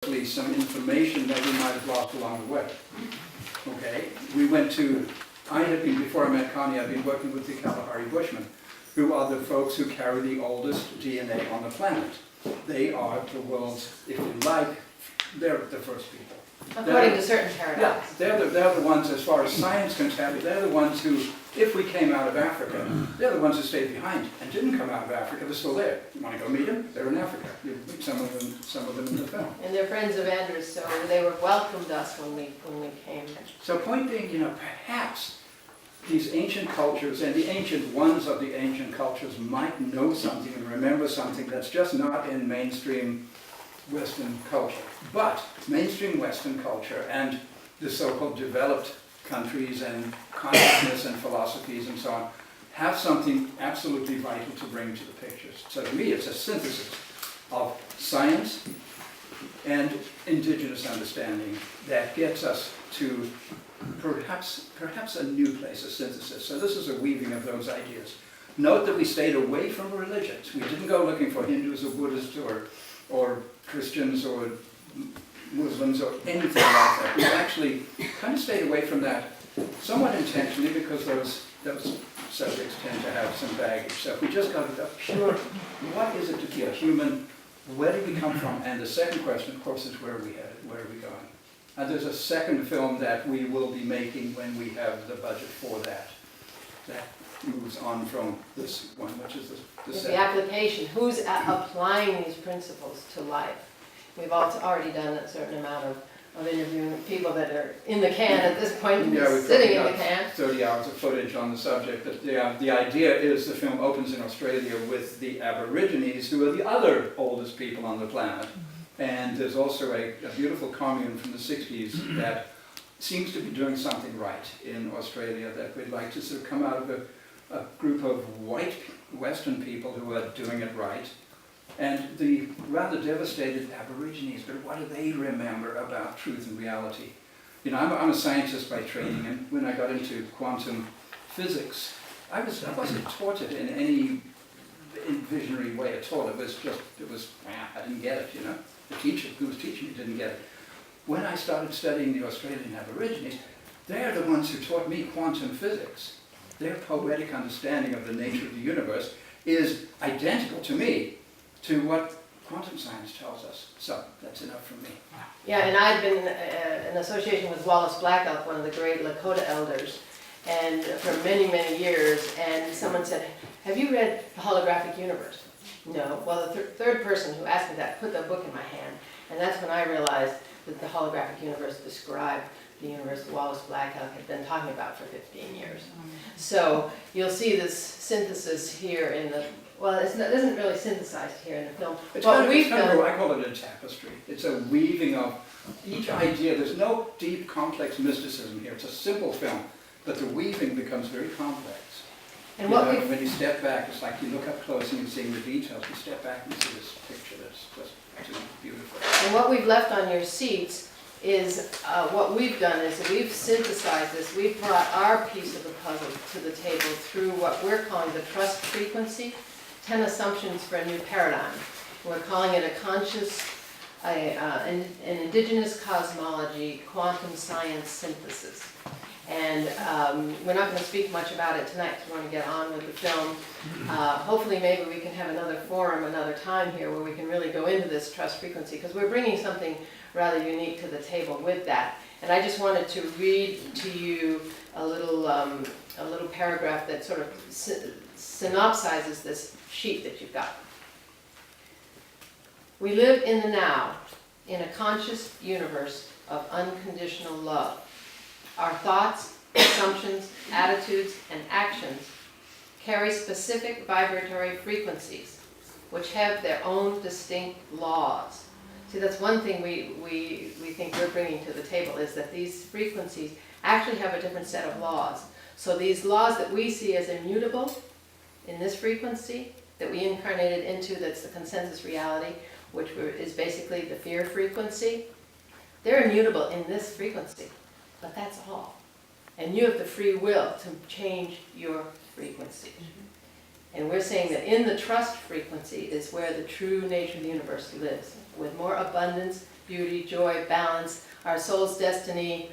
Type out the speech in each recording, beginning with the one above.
some information that we might have lost along the way. Okay, we went to, I had been, before I met Connie, I'd been working with the Kalahari Bushmen, who are the folks who carry the oldest DNA on the planet. They are the world's, if you like, they're the first people. According to certain paradigms. Yeah, they're the ones, as far as science can tell you, they're the ones who, if we came out of Africa, they're the ones who stayed behind and didn't come out of Africa. They're still there. You want to go meet them? They're in Africa. You meet some of them in the film. And they're friends of Andrew's, so they were welcomed us when we came. So point being, perhaps these ancient cultures and the ancient ones of the ancient cultures might know something and remember something that's just not in mainstream Western culture. But mainstream Western culture and the so-called developed countries and consciousness and philosophies and so on have something absolutely vital to bring to the pictures. So to me, it's a synthesis of science and indigenous understanding that gets us to perhaps a new place, a synthesis. So this is a weaving of those ideas. Note that we stayed away from religions. We didn't go looking for Hindus or Buddhists or Christians or Muslims or anything like that. We actually kind of stayed away from that somewhat intentionally because those subjects tend to have some baggage. So if we just got a pure, what is it to be a human? Where did we come from? And the second question, of course, is where are we headed? Where are we going? And there's a second film that we will be making when we have the budget for that. That moves on from this one, which is the second. The application, who's applying these principles to life? We've also already done a certain amount of interviewing people that are in the can at this point, we've sitting in got the can. 30 hours of footage on the subject, but the idea is the film opens in Australia with the Aborigines, who are the other oldest people on the planet. And there's also a beautiful commune from the 60s that seems to be doing something right in Australia that we'd like to sort of come out of a group of white Western people who are doing it right. And the rather devastated Aborigines, but what do they remember about truth and reality? I'm a scientist by training, and when I got into quantum physics, I wasn't taught it in any visionary way at all. I didn't get it, The teacher who was teaching me didn't get it. When I started studying the Australian Aborigines, they're the ones who taught me quantum physics. Their poetic understanding of the nature of the universe is identical to me, to what quantum science tells us. So that's enough from me. Yeah, and I've been in association with Wallace Black Elk, one of the great Lakota elders, and for many, many years, and someone said, have you read The Holographic Universe? No. Well, the third person who asked me that put the book in my hand, and that's when I realized that The Holographic Universe described the universe Wallace Black Elk had been talking about for 15 years. So you'll see this synthesis here in the, well, it isn't really synthesized here in the film. I call it a tapestry. It's a weaving of each idea. There's no deep, complex mysticism here. It's a simple film, but the weaving becomes very complex. And when you step back, it's like you look up close and you're seeing the details. You step back and you see this picture that's just beautiful. And what we've left on your seats is what we've done is that we've synthesized this. We've brought our piece of the puzzle to the table through what we're calling the trust frequency, 10 assumptions for a new paradigm. We're calling it a conscious, an indigenous cosmology, quantum science synthesis. And we're not going to speak much about it tonight because we want to get on with the film. Hopefully maybe we can have another forum, another time here where we can really go into this trust frequency, because we're bringing something rather unique to the table with that. And I just wanted to read to you a little paragraph that sort of synopsizes this sheet that you've got. We live in the now, in a conscious universe of unconditional love. Our thoughts, assumptions, attitudes, and actions carry specific vibratory frequencies, which have their own distinct laws. See, that's one thing we think we're bringing to the table, is that these frequencies actually have a different set of laws. So these laws that we see as immutable in this frequency, that we incarnated into, that's the consensus reality, which is basically the fear frequency, they're immutable in this frequency. But that's all. And you have the free will to change your frequency. And we're saying that in the trust frequency is where the true nature of the universe lives, with more abundance, beauty, joy, balance, our soul's destiny,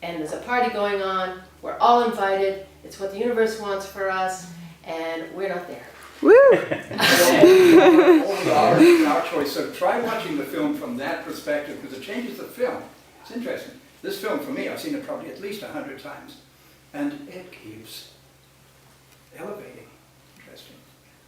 and there's a party going on, we're all invited, it's what the universe wants for us, and we're not there. Our choice. So try watching the film from that perspective, because it changes the film. It's interesting. This film, for me, I've seen it probably at least 100 times, and it keeps elevating. Interesting.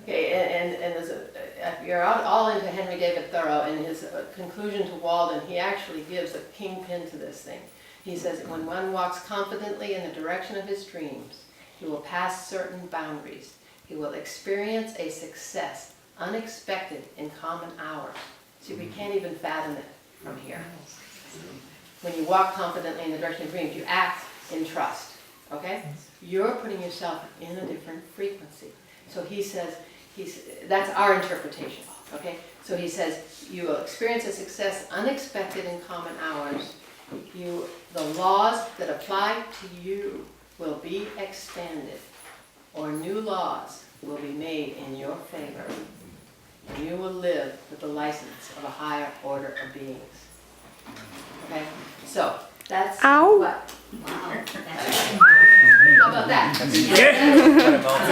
Okay, and there's if you're all into Henry David Thoreau and his conclusion to Walden, he actually gives a kingpin to this thing. He says, when one walks confidently in the direction of his dreams, he will pass certain boundaries. He will experience a success unexpected in common hours. See, we can't even fathom it from here. When you walk confidently in the direction of dreams, you act in trust, okay? You're putting yourself in a different frequency. So he says, that's our interpretation, okay? So he says, you will experience a success unexpected in common hours. The laws that apply to you will be expanded, or new laws will be made in your favor, and you will live with the license of a higher order of beings. Okay? So, that's what? Wow. How about that? So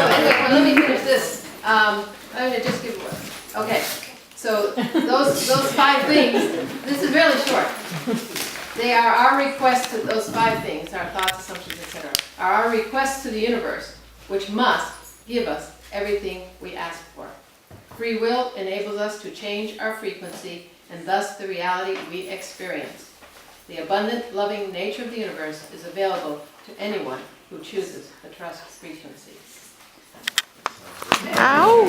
anyway, let me finish this. I'm going to just give, okay, so those 5 things, this is really short. They are our request to those 5 things, our thoughts, assumptions, etc., are our requests to the universe, which must give us everything we ask for. Free will enables us to change our frequency and thus the reality we experience. The abundant, loving nature of the universe is available to anyone who chooses the trust frequency. Ow!